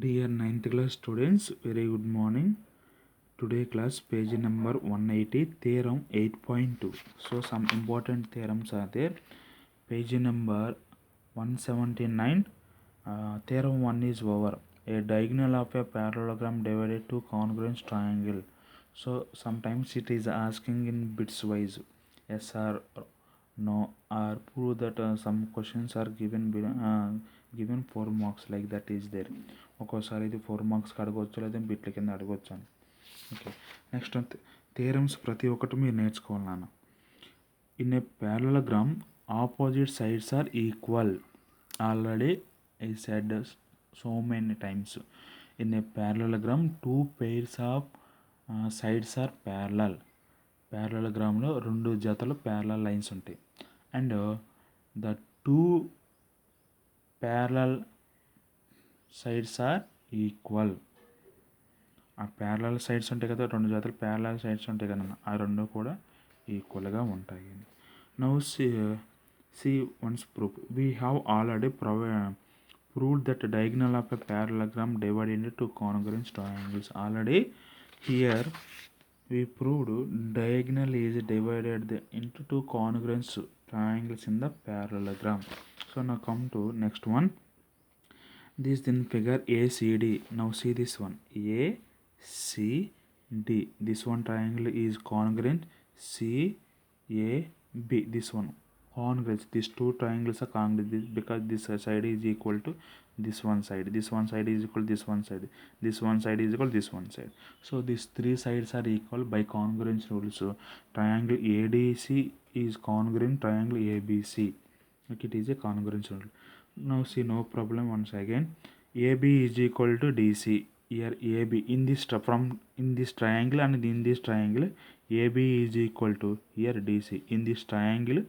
Dear 9th class students, very good morning. Today class page number 180, theorem 8.2. So some important theorems are there. Page number 179, theorem 1 is over. A diagonal of a parallelogram divided to congruent triangle. So sometimes it is asking in bits wise, yes or no, or prove that some questions are given 4 marks, like that is there. ఒక్కోసారి ఇది 4 మార్క్స్కి అడగవచ్చు, లేదా బిట్ల కింద అడగవచ్చు అని. Okay, next theorems ప్రతి ఒక్కటి మీరు నేర్చుకోవాలి నాన్న. In a parallelogram opposite sides are equal. Already I said so many times. In a parallelogram 2 pairs of sides are parallel. ప్యారలగ్రామ్లో 2 జతలు ప్యారలల్ లైన్స్ ఉంటాయి. And the 2 parallel sides are equal. ఆ parallel sides ఉంటాయి కదా, 2 జతలు parallel sides ఉంటాయి కదా, ఆ 2 కూడా ఈక్వల్గా ఉంటాయి. Now see once proof. We have already proved that diagonal of a parallelogram divided into 2 congruent triangles. Already here we proved diagonal is divided into 2 congruent triangles in the parallelogram. So now come to next one. This then figure ACD. Now see this one, ACD. This one triangle is congruent. CAB, this one congruent. These 2 triangles are congruent because this side is equal to this one side, this one side is equal to this one side, this one side is equal to this one side. So these 3 sides are equal by congruence rule. So triangle ADC is congruent triangle ABC. Okay, it is a congruence rule. Now see, no problem. Once again, AB is equal to DC. Here AB in this in this triangle and in this triangle, AB is equal to here DC. In this triangle,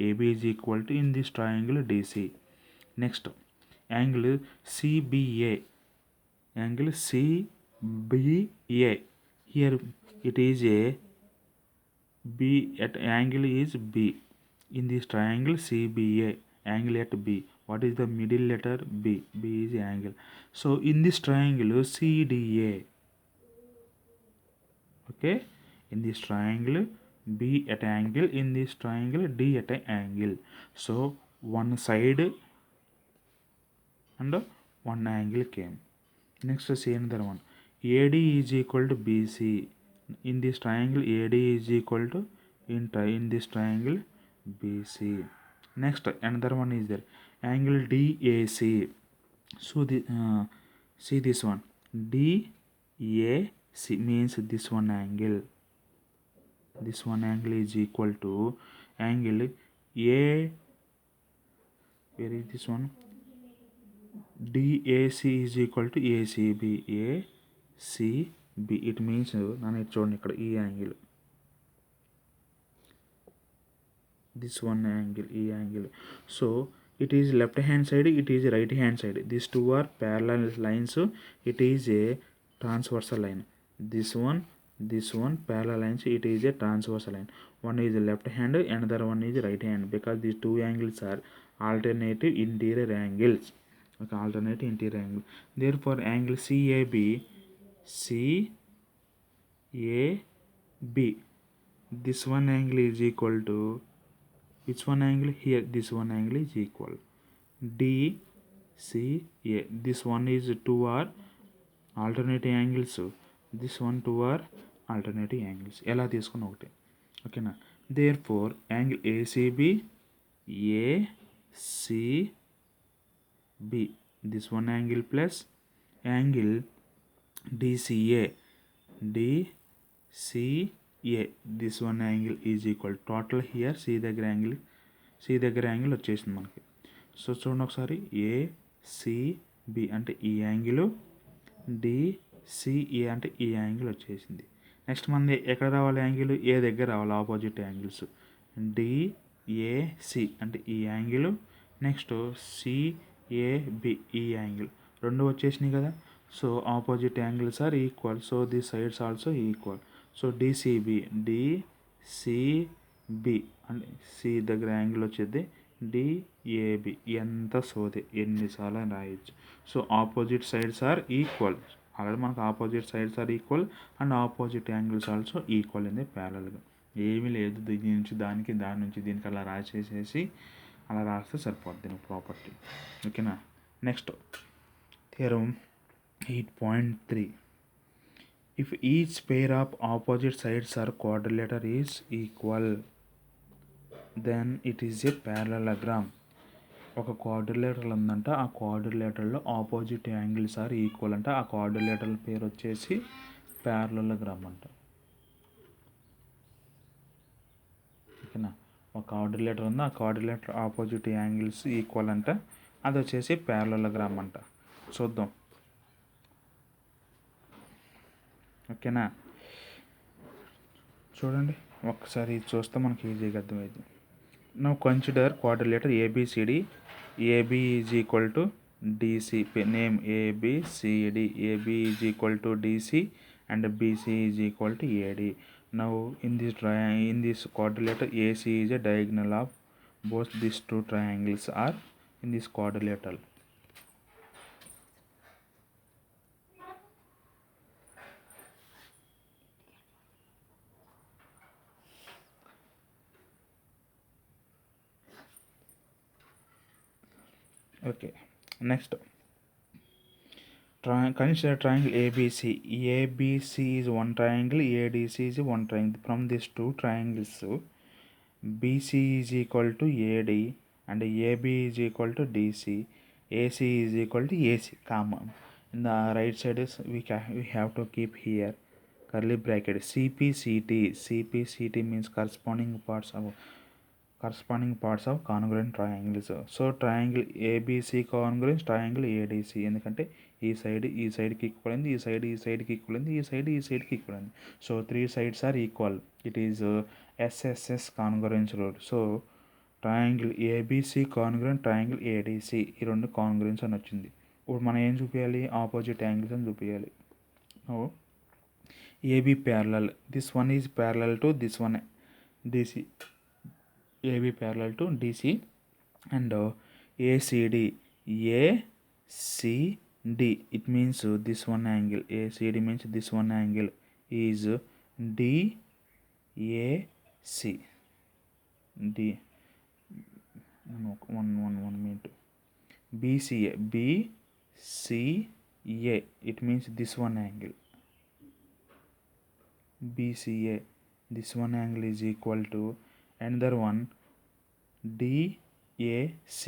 AB is equal to in this triangle DC. Next, angle CBA. Angle CBA. Here it is a B. At angle is B. In this triangle CBA, angle at B. What is the middle letter? B. B is the angle. So in this triangle CDA. Okay, in this triangle B at angle, in this triangle D at an angle. So one side and one angle came. Next, see another one. AD is equal to BC. In this triangle AD is equal to in this triangle BC. Next, another one is there, angle DAC. So the see this one, DAC means this one angle. This one angle is equal to angle A. Where is this one? DAC is equal to ACB. ACB. It means nanu చూడండి ఇక్కడ ఈ angle, this one angle, E angle. So it is left hand side, it is right hand side. These 2 are parallel lines. It is a transversal line. This one parallel lines, it is a transversal line. One is left hand, another one is right hand, because these 2 angles are alternative interior angles. Okay, alternative interior angle. Therefore angle CAB, this one angle is equal to which one angle? Here this one angle is equal DCA. This one is 2 are alternative angles. This one 2 are alternative angles. ఎలా తీసుకున్న ఒకటి. ఓకేనా? Therefore angle ACB, ACB, this one angle plus angle DCA, DCA, this one angle is equal. Total here C దగ్గర angle వచ్చేసింది మనకి. So చూడండి ఒకసారి, ACB అంటే ఈ యాంగిల్, DCA అంటే ఈ యాంగిల్ వచ్చేసింది. నెక్స్ట్ మనది ఎక్కడ రావాలి యాంగిల్? ఏ దగ్గర రావాలి, ఆపోజిట్ యాంగిల్స్. DAC అంటే ఈ యాంగిల్, నెక్స్ట్ CAB ఈ యాంగిల్, 2 వచ్చేసినాయి కదా. So opposite angles are equal. So this sides also equal. So DCB అంటే C దగ్గర యాంగిల్ వచ్చేది, డిఏబి ఎంత సోది ఎన్నిసార్లు అని రాయొచ్చు. So opposite sides are equal. Already మనకు opposite sides are equal and opposite angles also equal in the ప్యారలల్గా. ఏమీ లేదు, దీని నుంచి దానికి, దాని నుంచి దీనికి అలా రాసేసేసి అలా రాస్తే సరిపోద్ది ప్రాపర్టీ. ఓకేనా. Next theorem 8.3. If each pair of opposite sides are quadrilateral is equal, then it is a parallelogram. ఒక క్వాడ్రిలేటరల్ ఉందంట, ఆ క్వాడ్రిలేటరల్లో ఆపోజిట్ యాంగిల్స్ ఆర్ ఈక్వల్ అంట. ఆ క్వాడ్రిలేటరల్ పేరు వచ్చేసి ప్యారలలోగ్రామ్ అంట. ఓకేనా. ఒక క్వాడ్రిలేటర్ ఉంది, ఆ క్వాడ్రిలేటర్ ఆపోజిట్ యాంగిల్స్ ఈక్వల్ అంట, అది వచ్చేసి ప్యారలలోగ్రామ్ అంట. చూద్దాం. ఓకేనా. చూడండి ఒకసారి చూస్తే మనకి ఈజీగా అర్థమైంది. Now consider quadrilateral ABCD. AB is equal to DC. Name ABCD. AB is equal to DC and BC is equal to AD. Now in this quadrilateral AC is a diagonal of both these two triangles are in this quadrilateral. Okay, next consider triangle ABC. ABC is one triangle, ADC is one triangle. From these two triangles, BC is equal to AD and AB is equal to DC. AC is equal to AC, comma. In the right side is we have to keep here curly bracket. CPCT. CPCT means corresponding parts of congruent triangles. So triangle ABC congruent triangle ADC. ఎందుకంటే ఈ సైడ్కి equal అయింది, ఈ సైడ్కి equal అయింది, ఈ సైడ్కి equal అయింది. So 3 sides are equal. It is SSS congruence rule. So triangle ABC congruent triangle ADC, ఈ రెండు కాంగ్రుయెన్స్ అని వచ్చింది. ఇప్పుడు మనం ఏం చూపించాలి? ఆపోజిట్ యాంగిల్స్ అని చూపించాలి. AB parallel, this one is parallel to this one DC. AB parallel to DC and ACD. ACD, it means this one angle. ACD means this one angle is DAC. One minute. BCA. BCA, it means this one angle. BCA, this one angle is equal to another one DAC,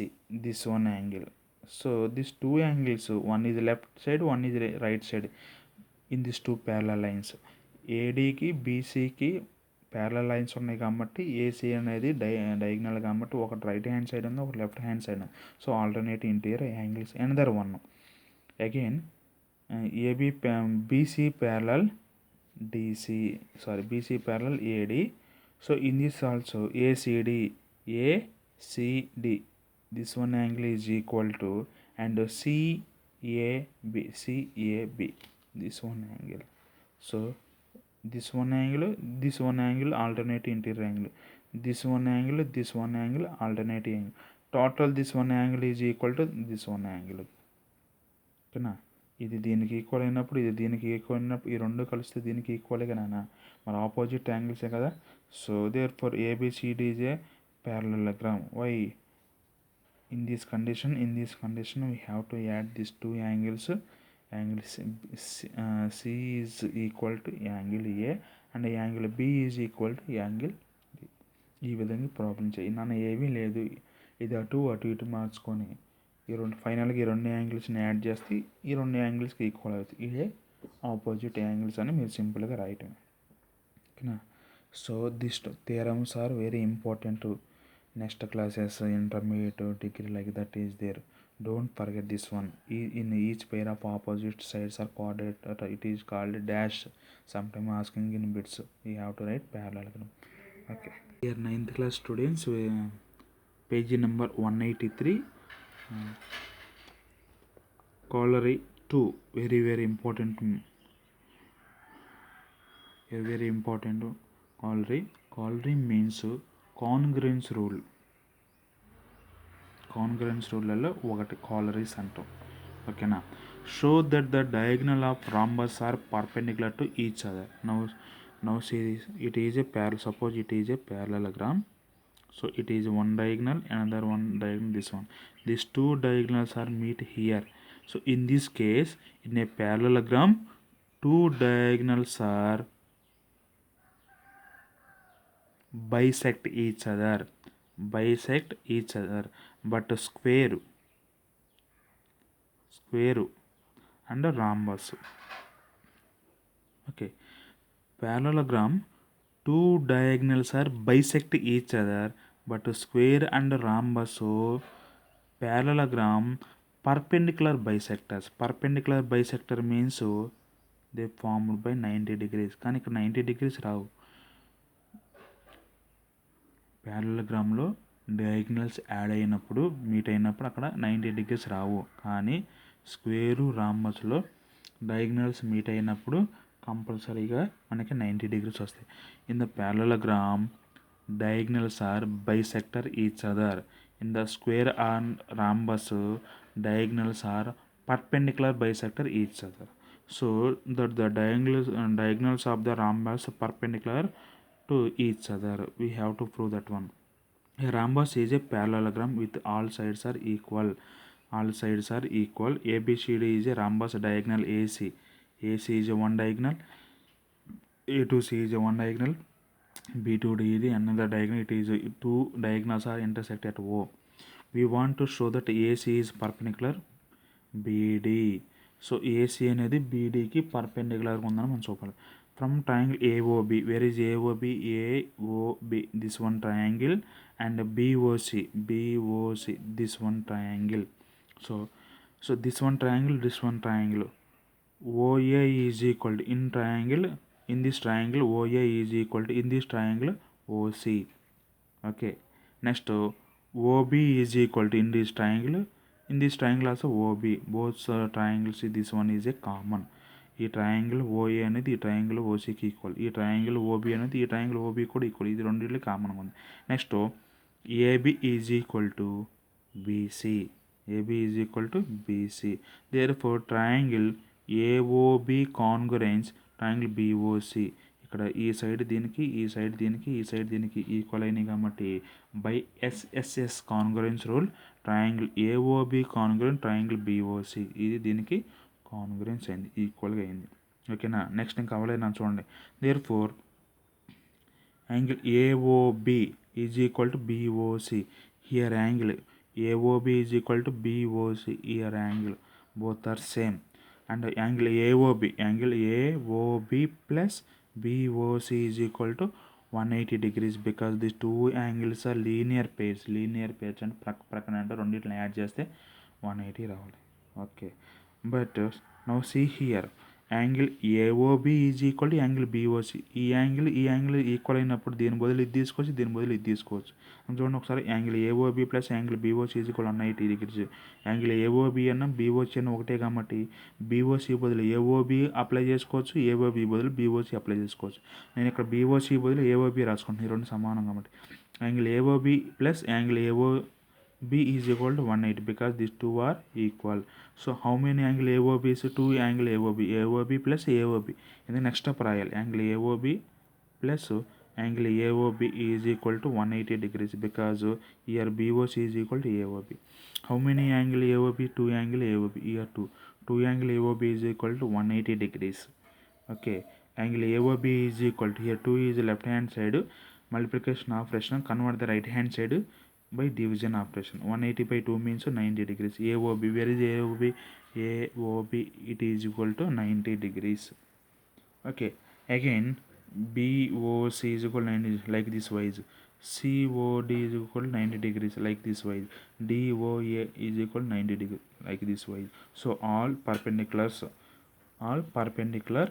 this one angle. So these two angles, one is left side, one is right side in these two parallel lines. ADకి BCకి parallel lines ఉన్నాయి కాబట్టి AC అనేది diagonal కాబట్టి ఒకటి right hand side ఉంది, ఒకటి left hand side ఉంది. So alternate interior angles. Another one again BC parallel DC, BC parallel AD. So in this also ACD, this one angle is equal to and CAB, this one angle. So this one angle alternate interior angle, this one angle alternate angle. Total this one angle is equal to this one angle. ఓకేనా. ఇది దీనికి equal అయినప్పుడు, ఇది దీనికి equal అయినప్పుడు, ఈ రెండు కలిస్తే దీనికి ఈక్వలే కదా, మరి ఆపోజిట్ యాంగిల్సే కదా. So therefore ABCD is a parallelogram. Why? In this condition we have to add these two angles. Angle C is equal to angle A and angle B is equal to angle B. ఈ విధంగా problem చేయి. నాన్న ఏమీ లేదు, ఇది అటు ఇటు మార్చుకొని ఈ రెండు ఫైనల్గా ఈ రెండు యాంగిల్స్ని యాడ్ చేస్తే ఈ రెండు యాంగిల్స్కి ఈక్వల్ అవుతుంది. ఇదే ఆపోజిట్ యాంగిల్స్ అని మీరు సింపుల్గా రాయటం. ఓకేనా. So this theorems are very important. Next classes intermediate degree like that is there. Don't forget this one. In each pair of opposite sides are quadrate. It is called dash. Sometime asking in bits. You have to write parallelogram. Okay. Here 9th class students, page number 183. Corollary 2. Very important. Very important. Corollary means congruence rule. Congruence రూల్లలో ఒకటి corollaries అంటాం. ఓకేనా. Show that the diagonal of rhombus are perpendicular to each other. Now see it is a suppose it is a parallelogram. So it is one diagonal, another one diagonal, this one. These two diagonals are meet here. So in this case, in a parallelogram, two diagonals are bisect each other, but square and a rhombus. Okay, parallelogram, two diagonals are bisect each other but square and rhombus. So parallelogram perpendicular bisector means they formed by 90 degrees. కానీ ఇక్కడ 90 degrees రావు. ప్యారలగ్రామ్లో diagonals add అయినప్పుడు meet అయినప్పుడు అక్కడ 90 degrees రావు. కానీ square రాంబస్లో diagonals meet అయినప్పుడు కంపల్సరీగా మనకి 90 degrees వస్తాయి. In the parallelogram diagonals are bisector each other. In the square and rhombus, diagonals are perpendicular bisector each other. So that the diagonals of the rhombus perpendicular to each other. We have to prove that one. A rhombus is a parallelogram with all sides are equal. ABCD is a rhombus diagonal AC. AC is a one diagonal. A to C is a one diagonal. B2D is another diagonal. It is two diagonals are intersect at O. We want to show that AC is perpendicular BD. So AC అనేది BDకి పర్పెండిక్యులర్గా ఉందని మనం చూపాలి. From triangle AOB, where is AOB? AOB, this one triangle, and BOC, this one triangle. So this one triangle OA is equal to in this triangle OA is equal to in this triangle OC. Okay, next OB is equal to in this triangle also OB. Both triangles, this one is a common. ఈ triangle OA అనేది ఈ triangle OCకి equal, ఈ triangle OB అనేది ఈ triangle OB కూడా equal. ఇది రెండింటికి కామన్గా ఉంది. Next AB is equal to BC. Therefore triangle AOB congruence triangle BOC. ఇక్కడ ఈ సైడ్ దీనికి ఈక్వల్ అయినాయి కాబట్టి by SSS congruence rule triangle AOB congruent triangle BOC, ఇది దీనికి కాంగ్రుయెన్స్ అయింది, ఈక్వల్గా అయింది. ఓకేనా. నెక్స్ట్ ఇంకా అవ్వలేదు చూడండి. Therefore angle AOB is equal to BOC. Here angle AOB is equal to BOC. Here angle both are same. And angle AOB plus BOC is equal to 180 degrees because these two angles are linear pairs and ప్రక్కన అంటే రెండింటిని add చేస్తే 180 రావాలి. Okay, but now see here angle AOB is equal to angle BOC. ఈ angle equal అయినప్పుడు దీని బదులు ఇది తీసుకోవచ్చు, దీని బదులు ఇది తీసుకోవచ్చు. చూడండి ఒకసారి, angle AOB plus angle BOC is equal 180 degrees. Angle AOB అన్న BOC అన్న ఒకటే కాబట్టి BOC బదులు AOB అప్లై చేసుకోవచ్చు, AOB బదులు BOC అప్లై చేసుకోవచ్చు. నేను ఇక్కడ BOC బదులు AOB రాసుకుంటాను, ఈ రెండు సమానం కాబట్టి. Angle AOB plus angle AOB is equal to 180 because these two are equal. So how many angle AOB is? 2 angle AOB plus AOB. In the next step రాయాలి, angle AOB plus angle AOB is equal to 180 degrees because here BOC is equal to AOB. How many angle AOB? 2 angle AOB. Here 2 angle AOB is equal to 180 degrees. Okay, angle AOB is equal to, here 2 is left hand side, multiplication operation, convert the right hand side by division operation. 180 by 2 means 90 degrees. AOB, where is AOB? AOB, it is equal to 90 degrees. Okay, again BOC is equal to 90 like this wise. COD is equal to 90 degrees like this wise. DOA is equal to 90 degrees like this wise. So all perpendicular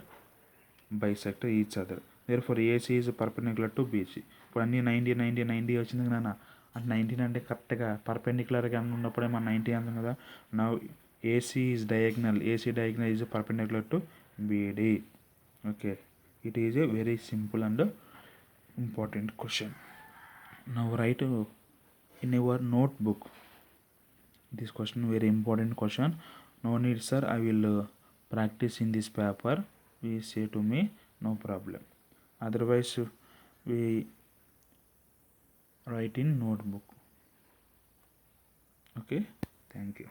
bisect each other. Therefore AC is perpendicular to BC. ఇప్పుడు అన్నీ 90 వచ్చింది నాన్న. అంటే 19 అంటే కరెక్ట్గా పర్పెండిక్యులర్గా ఉన్నప్పుడే మనం 90 అందాం కదా. నా AC diagonal is perpendicular to BD. Okay, it is a very simple and important question. Now write in your notebook This question very important question. No need sir, I will practice in this paper. We say to me, no problem. Otherwise we write in notebook. Okay, thank you.